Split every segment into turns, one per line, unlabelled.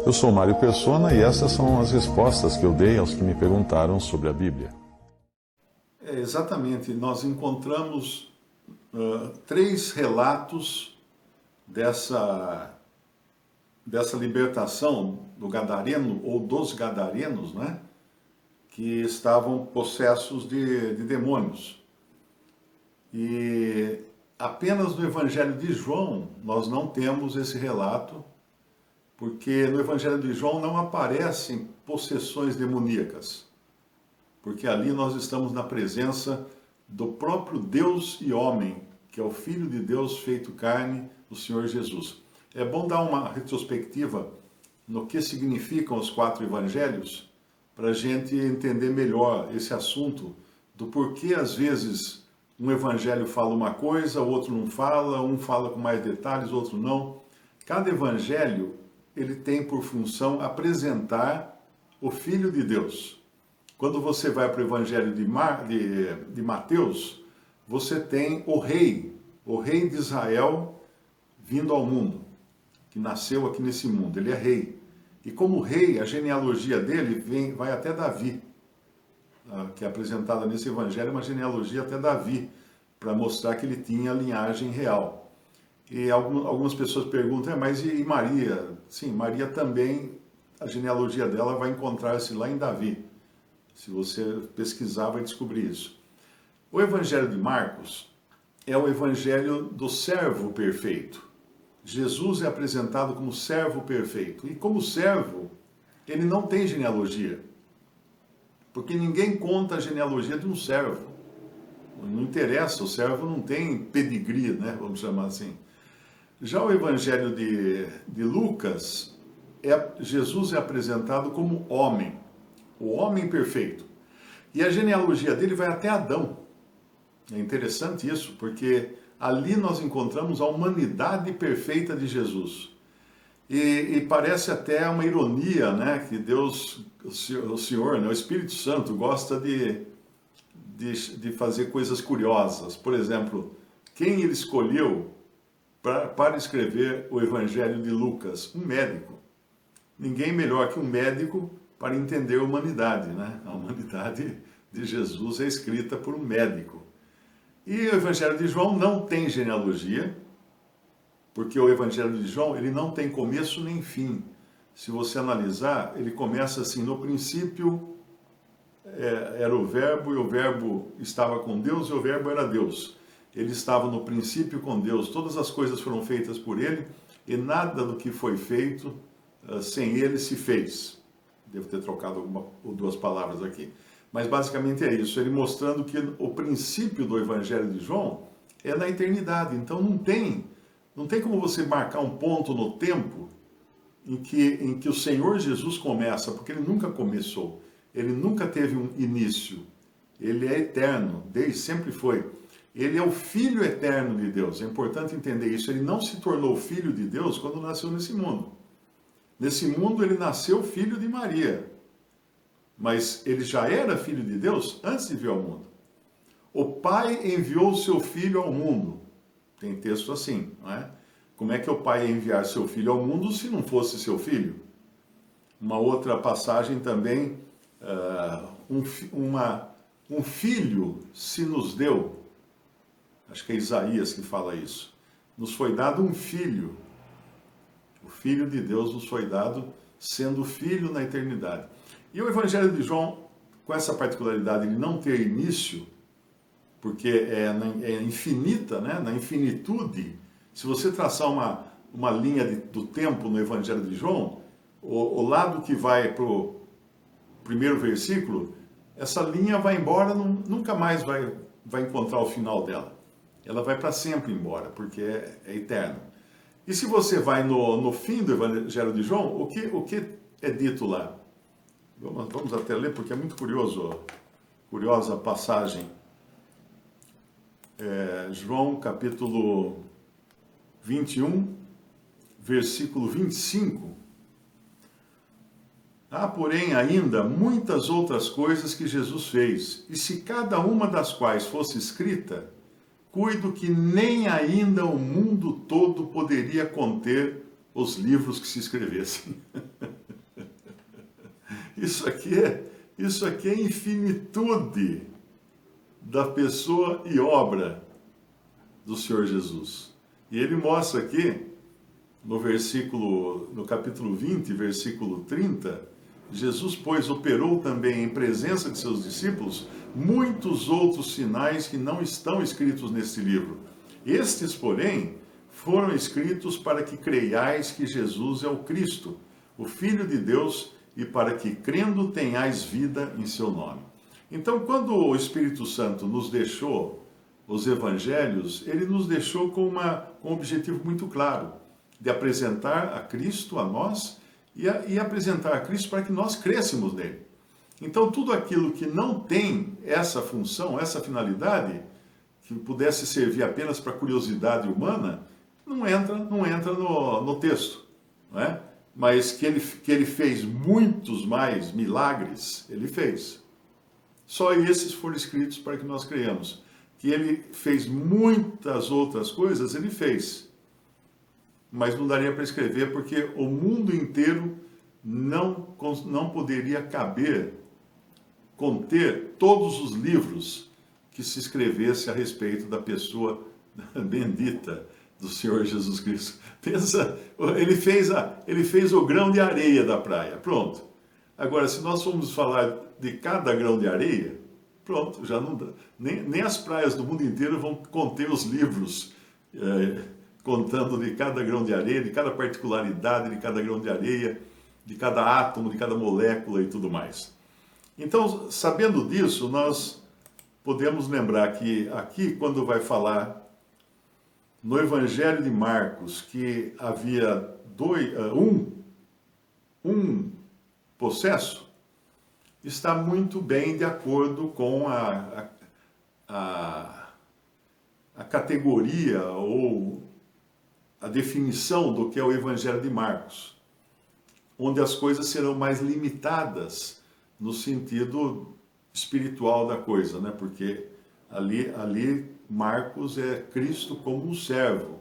Eu sou Mário Persona e essas são as respostas que eu dei aos que me perguntaram sobre a Bíblia.
Exatamente, nós encontramos três relatos dessa libertação do Gadareno, ou dos Gadarenos, né, que estavam possessos de demônios. E apenas no Evangelho de João nós não temos esse relato, porque no Evangelho de João não aparecem possessões demoníacas, porque ali nós estamos na presença do próprio Deus e homem, que é o Filho de Deus feito carne, o Senhor Jesus. É bom dar uma retrospectiva no que significam os 4 evangelhos, para a gente entender melhor esse assunto do porquê às vezes um evangelho fala uma coisa, o outro não fala, um fala com mais detalhes, outro não. Cada evangelho ele tem por função apresentar o Filho de Deus. Quando você vai para o Evangelho de Mateus, você tem o rei de Israel vindo ao mundo, que nasceu aqui nesse mundo, ele é rei. E como rei, a genealogia dele vai até Davi, que é apresentada nesse Evangelho, uma genealogia até Davi, para mostrar que ele tinha linhagem real. E algumas pessoas perguntam, mas e Maria? Sim, Maria também, a genealogia dela vai encontrar-se lá em Davi. Se você pesquisar, vai descobrir isso. O Evangelho de Marcos é o Evangelho do servo perfeito. Jesus é apresentado como servo perfeito. E como servo, ele não tem genealogia. Porque ninguém conta a genealogia de um servo. Não interessa, o servo não tem pedigree, né? Vamos chamar assim. Já o Evangelho de Lucas, Jesus é apresentado como homem, o homem perfeito. E a genealogia dele vai até Adão. É interessante isso, porque ali nós encontramos a humanidade perfeita de Jesus. E parece até uma ironia, né? Que Deus, o Senhor, né, o Espírito Santo, gosta de fazer coisas curiosas. Por exemplo, quem ele escolheu para escrever o Evangelho de Lucas? Um médico. Ninguém melhor que um médico para entender a humanidade, né? A humanidade de Jesus é escrita por um médico. E o Evangelho de João não tem genealogia, porque o Evangelho de João ele não tem começo nem fim. Se você analisar, ele começa assim, no princípio era o verbo, e o verbo estava com Deus, e o verbo era Deus. Ele estava no princípio com Deus, todas as coisas foram feitas por ele, e nada do que foi feito sem ele se fez. Devo ter trocado uma ou duas palavras aqui. Mas basicamente é isso, ele mostrando que o princípio do Evangelho de João é na eternidade. Então não tem como você marcar um ponto no tempo em que o Senhor Jesus começa, porque ele nunca começou, ele nunca teve um início, ele é eterno, desde sempre foi. Ele é o Filho eterno de Deus, é importante entender isso. Ele não se tornou filho de Deus quando nasceu nesse mundo. Nesse mundo ele nasceu filho de Maria, mas ele já era filho de Deus antes de vir ao mundo. O Pai enviou o seu Filho ao mundo. Tem texto assim, não é? Como é que o Pai ia enviar seu Filho ao mundo se não fosse seu Filho? Uma outra passagem também, um filho se nos deu. Acho que é Isaías que fala isso. Nos foi dado um filho. O Filho de Deus nos foi dado sendo filho na eternidade. E o Evangelho de João, com essa particularidade de não ter início, porque é infinita, né? Na infinitude, se você traçar uma linha do tempo no Evangelho de João, o lado que vai para o primeiro versículo, essa linha vai embora, nunca mais vai encontrar o final dela. Ela vai para sempre embora, porque é eterno. E se você vai no fim do Evangelho de João, o que é dito lá? Vamos até ler, porque é muito curiosa a passagem. João capítulo 21, versículo 25. Há, porém, ainda muitas outras coisas que Jesus fez, e se cada uma das quais fosse escrita, cuido que nem ainda o mundo todo poderia conter os livros que se escrevessem. Isso aqui é infinitude da pessoa e obra do Senhor Jesus. E ele mostra aqui, no capítulo 20, versículo 30, Jesus, pois, operou também em presença de seus discípulos muitos outros sinais que não estão escritos neste livro. Estes, porém, foram escritos para que creiais que Jesus é o Cristo, o Filho de Deus, e para que, crendo, tenhais vida em seu nome. Então, quando o Espírito Santo nos deixou os evangelhos, ele nos deixou com um objetivo muito claro, de apresentar a Cristo a nós e apresentar a Cristo para que nós crescemos nele. Então, tudo aquilo que não tem essa função, essa finalidade, que pudesse servir apenas para curiosidade humana, não entra no texto, não é? Mas que ele fez muitos mais milagres, ele fez. Só esses foram escritos para que nós creiamos. Que ele fez muitas outras coisas, ele fez. Mas não daria para escrever, porque o mundo inteiro não poderia conter todos os livros que se escrevesse a respeito da pessoa bendita do Senhor Jesus Cristo. Pensa, ele fez o grão de areia da praia, pronto. Agora, se nós formos falar de cada grão de areia, pronto, já não dá. Nem as praias do mundo inteiro vão conter os livros contando de cada grão de areia, de cada particularidade de cada grão de areia, de cada átomo, de cada molécula e tudo mais. Então, sabendo disso, nós podemos lembrar que aqui, quando vai falar no Evangelho de Marcos, que havia um possesso, está muito bem de acordo com a categoria ou a definição do que é o Evangelho de Marcos, onde as coisas serão mais limitadas no sentido espiritual da coisa, né? Porque ali Marcos é Cristo como um servo.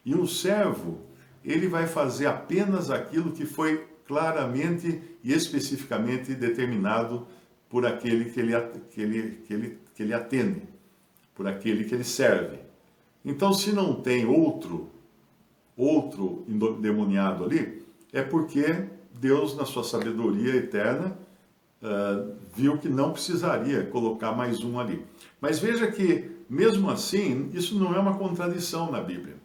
E um servo, ele vai fazer apenas aquilo que foi claramente e especificamente determinado por aquele que ele atende, por aquele que ele serve. Então, se não tem outro endemoniado ali, é porque Deus, na sua sabedoria eterna, viu que não precisaria colocar mais um ali. Mas veja que, mesmo assim, isso não é uma contradição na Bíblia.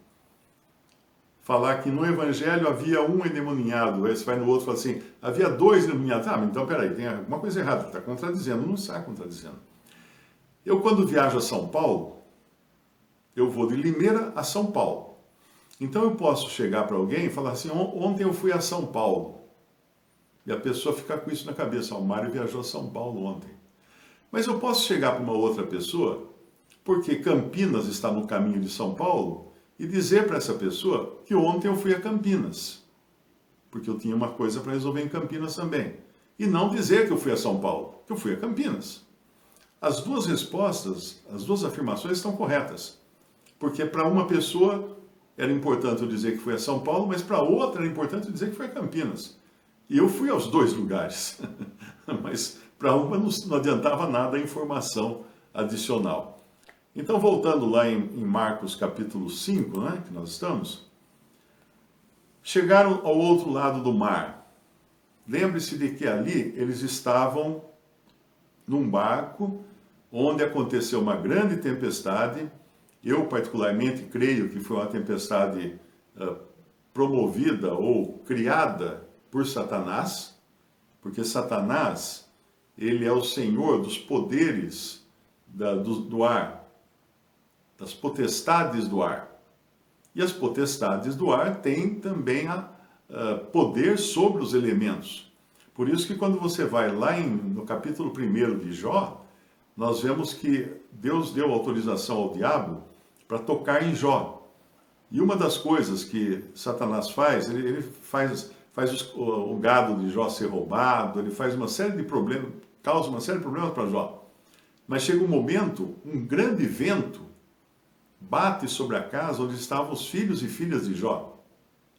Falar que no Evangelho havia um endemoniado, aí você vai no outro e fala assim, havia dois endemoniados. Ah, então peraí, tem alguma coisa errada, está contradizendo. Não está contradizendo. Eu, quando viajo a São Paulo, eu vou de Limeira a São Paulo. Então eu posso chegar para alguém e falar assim, ontem eu fui a São Paulo. E a pessoa fica com isso na cabeça, o Mário viajou a São Paulo ontem. Mas eu posso chegar para uma outra pessoa, porque Campinas está no caminho de São Paulo, e dizer para essa pessoa que ontem eu fui a Campinas, porque eu tinha uma coisa para resolver em Campinas também. E não dizer que eu fui a São Paulo, que eu fui a Campinas. As duas respostas, as duas afirmações estão corretas. Porque para uma pessoa era importante eu dizer que fui a São Paulo, mas para outra era importante eu dizer que fui a Campinas. E eu fui aos dois lugares. Mas para uma não adiantava nada a informação adicional. Então, voltando lá em Marcos capítulo 5, né, que nós estamos, chegaram ao outro lado do mar. Lembre-se de que ali eles estavam num barco onde aconteceu uma grande tempestade. Eu, particularmente, creio que foi uma tempestade promovida ou criada por Satanás, porque Satanás, ele é o senhor dos poderes do ar, das potestades do ar. E as potestades do ar têm também poder sobre os elementos. Por isso que quando você vai lá no capítulo 1 de Jó, nós vemos que Deus deu autorização ao diabo para tocar em Jó. E uma das coisas que Satanás faz, ele faz o gado de Jó ser roubado, ele faz uma série de problemas, causa uma série de problemas para Jó. Mas chega um momento, um grande vento bate sobre a casa onde estavam os filhos e filhas de Jó.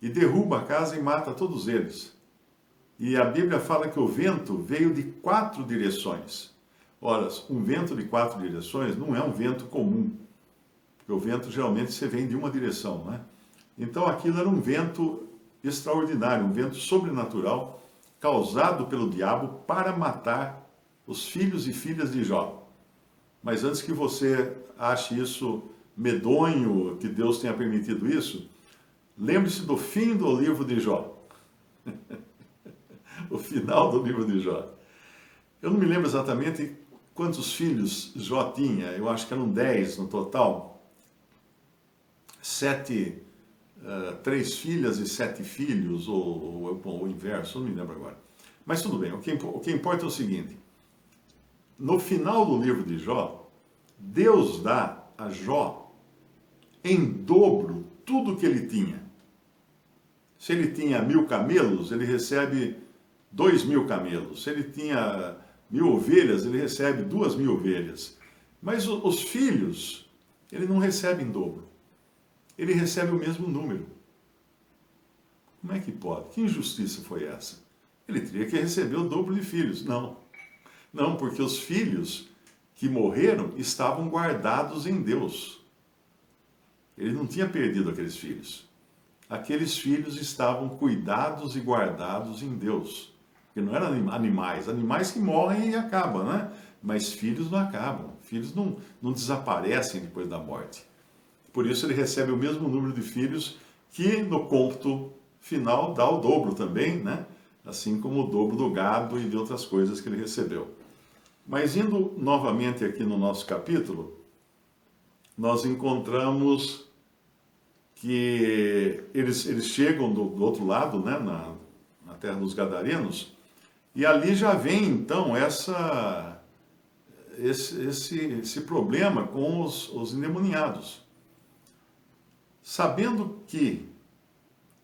e derruba a casa e mata todos eles. E a Bíblia fala que o vento veio de 4 direções. Ora, um vento de 4 direções não é um vento comum, porque o vento geralmente você vem de uma direção, né? Então aquilo era um vento extraordinário, um vento sobrenatural, causado pelo diabo para matar os filhos e filhas de Jó. Mas antes que você ache isso medonho, que Deus tenha permitido isso, lembre-se do fim do livro de Jó. O final do livro de Jó. Eu não me lembro exatamente quantos filhos Jó tinha, eu acho que eram 10 no total. 3 filhas e 7 filhos, ou o inverso, não me lembro agora. Mas tudo bem, o que importa é o seguinte: no final do livro de Jó, Deus dá a Jó em dobro tudo que ele tinha. Se ele tinha 1000 camelos, ele recebe 2000 camelos. Se ele tinha 1000 ovelhas, ele recebe 2000 ovelhas. Mas os filhos, ele não recebe em dobro. Ele recebe o mesmo número. Como é que pode? Que injustiça foi essa? Ele teria que receber o dobro de filhos. Não. Não, porque os filhos que morreram estavam guardados em Deus. Ele não tinha perdido aqueles filhos. Aqueles filhos estavam cuidados e guardados em Deus. Porque não eram animais que morrem e acabam, né? Mas filhos não acabam. Filhos não desaparecem depois da morte. Por isso ele recebe o mesmo número de filhos, que no cômputo final dá o dobro também, né? Assim como o dobro do gado e de outras coisas que ele recebeu. Mas indo novamente aqui no nosso capítulo, nós encontramos que eles chegam do outro lado, né? Na terra dos Gadarenos, e ali já vem então esse problema com os endemoniados. Sabendo que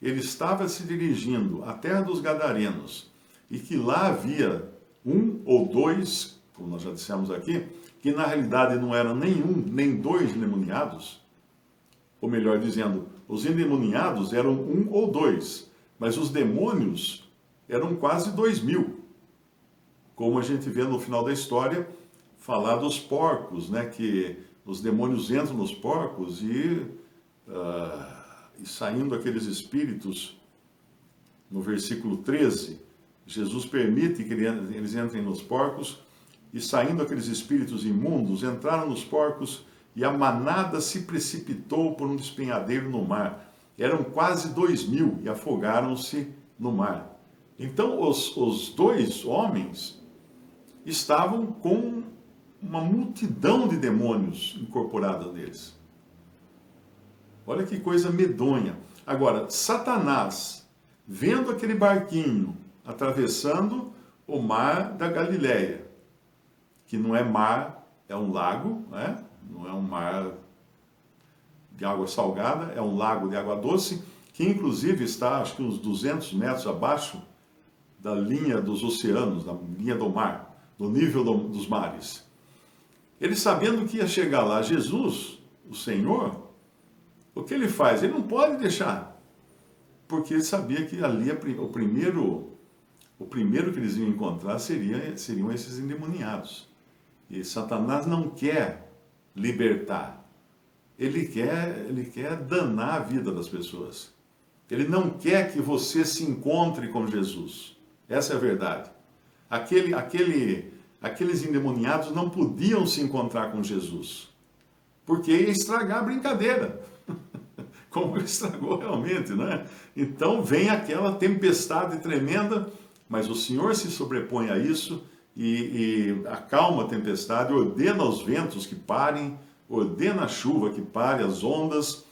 ele estava se dirigindo à terra dos Gadarenos e que lá havia 1 ou 2, como nós já dissemos aqui, que na realidade não eram nem 1 nem 2 endemoniados, ou melhor dizendo, os endemoniados eram 1 ou 2, mas os demônios eram quase 2000, como a gente vê no final da história, falar dos porcos, né, que os demônios entram nos porcos e saindo aqueles espíritos, no versículo 13, Jesus permite que eles entrem nos porcos, e saindo aqueles espíritos imundos, entraram nos porcos, e a manada se precipitou por um despenhadeiro no mar. Eram quase 2000 e afogaram-se no mar. Então os 2 homens estavam com uma multidão de demônios incorporada neles. Olha que coisa medonha. Agora, Satanás, vendo aquele barquinho atravessando o mar da Galileia, que não é mar, é um lago, né? Não é um mar de água salgada, é um lago de água doce, que inclusive está, acho que uns 200 metros abaixo da linha dos oceanos, da linha do mar, do nível dos mares. Ele, sabendo que ia chegar lá Jesus, o Senhor, o que ele faz? Ele não pode deixar, porque ele sabia que ali o primeiro que eles iam encontrar seriam esses endemoniados. E Satanás não quer libertar, ele quer danar a vida das pessoas. Ele não quer que você se encontre com Jesus. Essa é a verdade. Aqueles endemoniados não podiam se encontrar com Jesus, porque ia estragar a brincadeira. Como estragou realmente, né? Então vem aquela tempestade tremenda, mas o Senhor se sobrepõe a isso e acalma a tempestade, ordena os ventos que parem, ordena a chuva que pare, as ondas,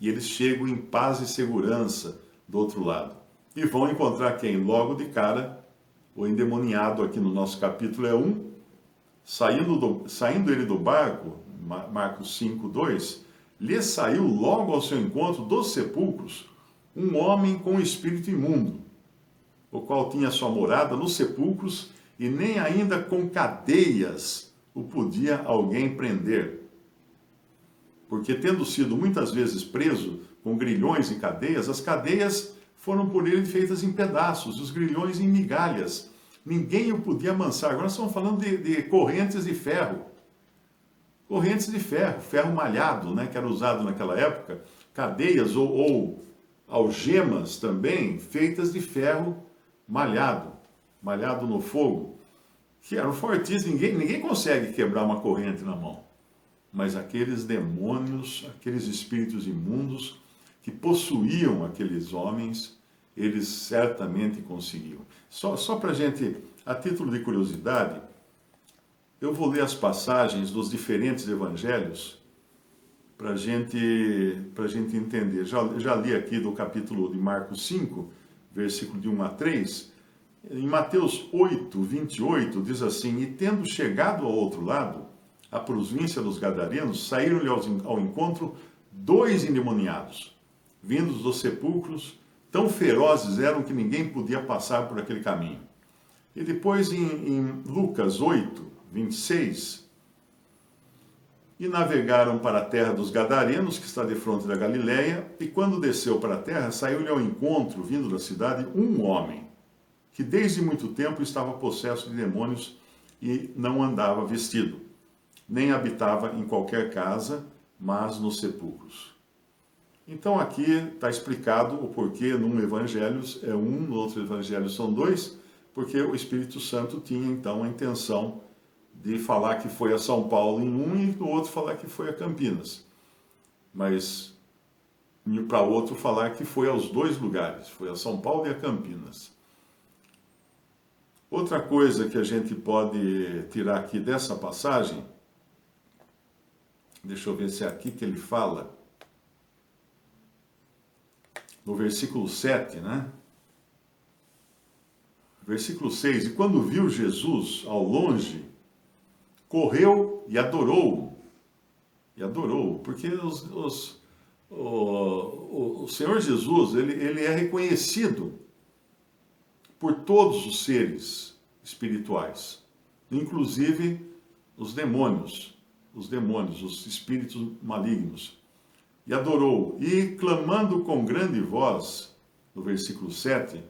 e eles chegam em paz e segurança do outro lado. E vão encontrar quem? Logo de cara, o endemoniado, aqui no nosso capítulo é 1, saindo ele do barco, Marcos 5, 2, lhe saiu logo ao seu encontro dos sepulcros um homem com espírito imundo, o qual tinha sua morada nos sepulcros, e nem ainda com cadeias o podia alguém prender. Porque, tendo sido muitas vezes preso com grilhões e cadeias, as cadeias foram por ele feitas em pedaços, os grilhões em migalhas. Ninguém o podia amansar. Agora nós estamos falando de correntes de ferro. Correntes de ferro, ferro malhado, né, que era usado naquela época, cadeias ou algemas também, feitas de ferro malhado no fogo, que eram fortíssimos. Ninguém consegue quebrar uma corrente na mão. Mas aqueles demônios, aqueles espíritos imundos que possuíam aqueles homens, eles certamente conseguiam. Só para a gente, a título de curiosidade, eu vou ler as passagens dos diferentes evangelhos para a gente entender. Já li aqui do capítulo de Marcos 5, versículo de 1 a 3. Em Mateus 8, 28, diz assim: E tendo chegado ao outro lado, a província dos Gadarenos, saíram-lhe ao encontro 2 endemoniados, vindos dos sepulcros, tão ferozes eram que ninguém podia passar por aquele caminho. E depois em Lucas 8, 26, e navegaram para a terra dos Gadarenos, que está de fronte da Galileia, e quando desceu para a terra, saiu-lhe ao encontro, vindo da cidade, um homem, que desde muito tempo estava possesso de demônios e não andava vestido, nem habitava em qualquer casa, mas nos sepulcros. Então aqui está explicado o porquê num evangelho é um, no outro evangelho são 2, porque o Espírito Santo tinha então a intenção de falar que foi a São Paulo em um e no outro falar que foi a Campinas. Mas para outro falar que foi aos 2 lugares, foi a São Paulo e a Campinas. Outra coisa que a gente pode tirar aqui dessa passagem, deixa eu ver se é aqui que ele fala, no versículo 7, né? Versículo 6, e quando viu Jesus ao longe, correu e adorou-o. E adorou-o, porque o Senhor Jesus, ele é reconhecido por todos os seres espirituais, inclusive os demônios, os espíritos malignos. E adorou, e clamando com grande voz, no versículo 7,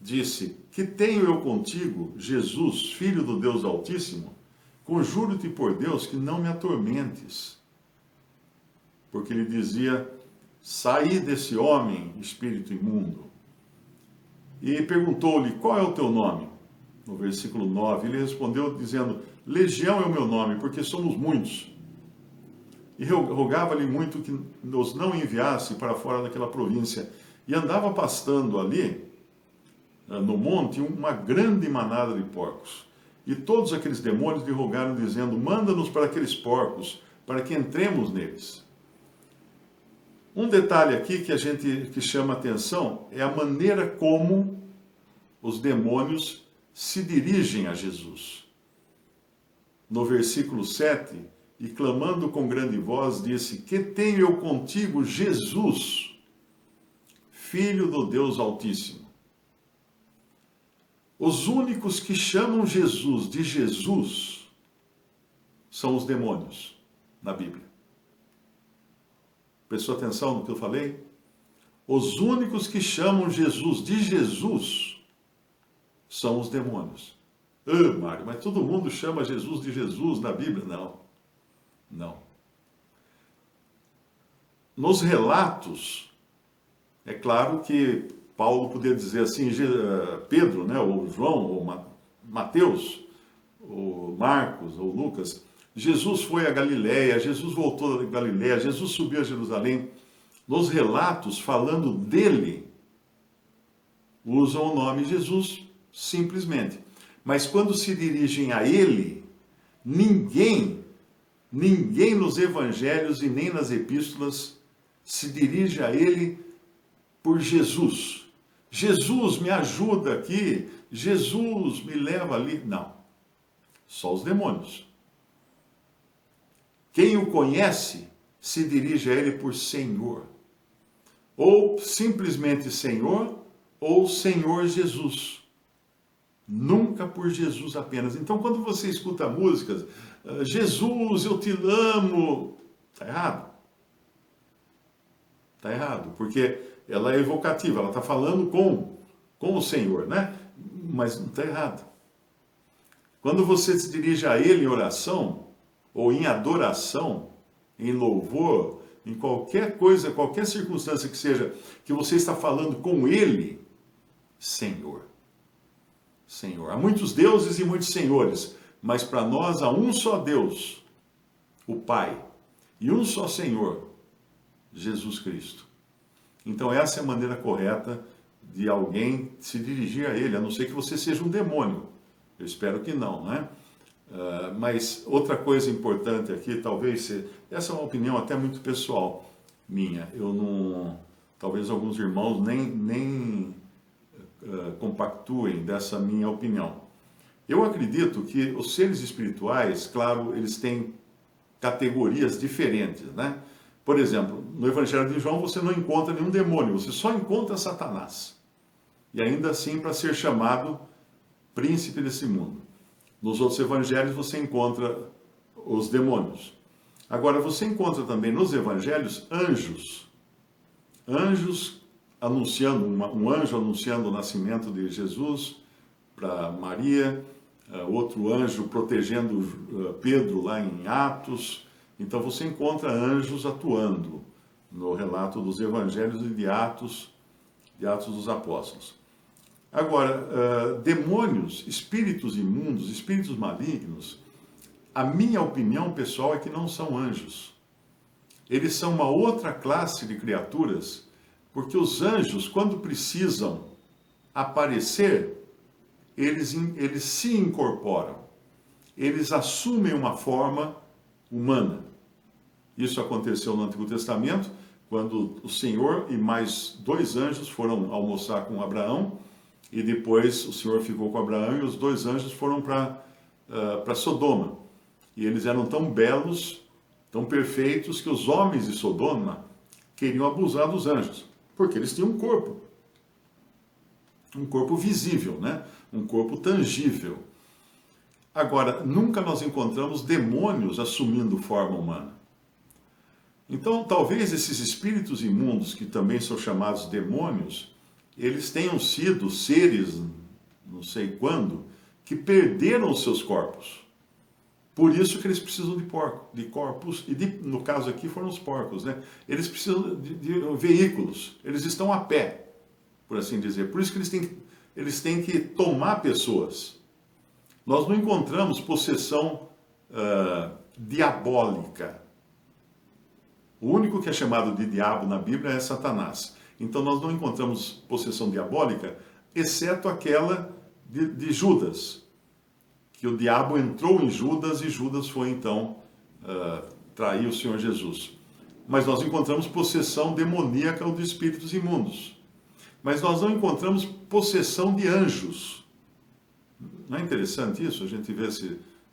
disse: Que tenho eu contigo, Jesus, Filho do Deus Altíssimo? Conjuro-te por Deus que não me atormentes. Porque ele dizia: Saí desse homem, espírito imundo. E perguntou-lhe: Qual é o teu nome? No versículo 9, ele respondeu dizendo: Legião é o meu nome, porque somos muitos. E rogava-lhe muito que nos não enviasse para fora daquela província. E andava pastando ali, no monte, uma grande manada de porcos. E todos aqueles demônios lhe rogaram, dizendo: Manda-nos para aqueles porcos, para que entremos neles. Um detalhe aqui que chama atenção é a maneira como os demônios se dirigem a Jesus. No versículo 7, e clamando com grande voz, disse: Que tenho eu contigo, Jesus, Filho do Deus Altíssimo? Os únicos que chamam Jesus de Jesus são os demônios na Bíblia. Prestou atenção no que eu falei? Os únicos que chamam Jesus de Jesus são os demônios. Mário, mas todo mundo chama Jesus de Jesus na Bíblia? Não. Nos relatos, é claro que Paulo podia dizer assim, Pedro, né, ou João, ou Mateus, ou Marcos, ou Lucas, Jesus foi a Galileia, Jesus voltou da Galileia, Jesus subiu a Jerusalém. Nos relatos, falando dele, usam o nome Jesus simplesmente. Mas quando se dirigem a ele, ninguém nos evangelhos e nem nas epístolas se dirige a ele por Jesus. Jesus, me ajuda aqui. Jesus, me leva ali. Não. Só os demônios. Quem o conhece se dirige a ele por Senhor. Ou simplesmente Senhor, ou Senhor Jesus. Nunca por Jesus apenas. Então, quando você escuta músicas, Jesus, eu te amo, está errado. Está errado, porque ela é evocativa, ela está falando com o Senhor, né? Mas não está errado. Quando você se dirige a Ele em oração, ou em adoração, em louvor, em qualquer coisa, qualquer circunstância que seja, que você está falando com Ele, Senhor. Senhor. Há muitos deuses e muitos senhores, mas para nós há um só Deus, o Pai, e um só Senhor, Jesus Cristo. Então essa é a maneira correta de alguém se dirigir a Ele, a não ser que você seja um demônio. Eu espero que não, né? Mas outra coisa importante aqui, talvez, essa é uma opinião até muito pessoal minha, talvez alguns irmãos nem compactuem dessa minha opinião. Eu acredito que os seres espirituais, claro, eles têm categorias diferentes, né? Por exemplo, no Evangelho de João você não encontra nenhum demônio, você só encontra Satanás. E ainda assim para ser chamado príncipe desse mundo. Nos outros evangelhos você encontra os demônios. Agora você encontra também nos evangelhos anjos. Anjos anunciando, um anjo anunciando o nascimento de Jesus para Maria, outro anjo protegendo Pedro lá em Atos. Então você encontra anjos atuando no relato dos evangelhos e de Atos dos Apóstolos. Agora, demônios, espíritos imundos, espíritos malignos, a minha opinião pessoal é que não são anjos. Eles são uma outra classe de criaturas, porque os anjos, quando precisam aparecer, eles se incorporam, eles assumem uma forma humana. Isso aconteceu no Antigo Testamento, quando o Senhor e mais 2 anjos foram almoçar com Abraão, e depois o Senhor ficou com Abraão e os 2 anjos foram para Sodoma. E eles eram tão belos, tão perfeitos, que os homens de Sodoma queriam abusar dos anjos, porque eles tinham um corpo visível, né? Um corpo tangível. Agora, nunca nós encontramos demônios assumindo forma humana. Então, talvez esses espíritos imundos, que também são chamados demônios, eles tenham sido seres, não sei quando, que perderam os seus corpos. Por isso que eles precisam de corpos, e no caso aqui foram os porcos, né? Eles precisam de veículos, eles estão a pé, por assim dizer. Por isso que eles têm que tomar pessoas. Nós não encontramos possessão diabólica. O único que é chamado de diabo na Bíblia é Satanás. Então nós não encontramos possessão diabólica, exceto aquela de Judas, que o diabo entrou em Judas e Judas foi então trair o Senhor Jesus. Mas nós encontramos possessão demoníaca ou de espíritos imundos. Mas nós não encontramos possessão de anjos. Não é interessante isso? A gente vê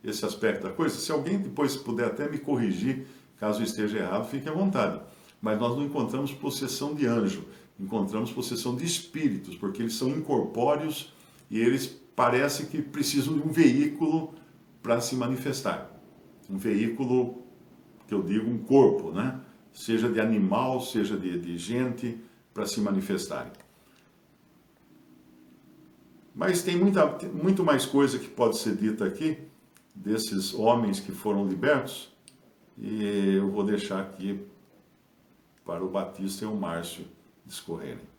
esse aspecto da coisa. Se alguém depois puder até me corrigir, caso eu esteja errado, fique à vontade. Mas nós não encontramos possessão de anjo, encontramos possessão de espíritos, porque eles são incorpóreos e eles parecem que precisam de um veículo para se manifestar. Um veículo, que eu digo, um corpo, né? Seja de animal, seja de gente, para se manifestarem. Mas tem muito mais coisa que pode ser dita aqui, desses homens que foram libertos, e eu vou deixar aqui para o Batista e o Márcio discorrerem.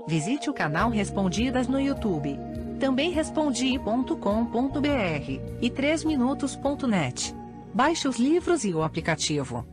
Visite o canal Respondidas no YouTube. Também respondi.com.br e 3minutos.net. Baixe os livros e o aplicativo.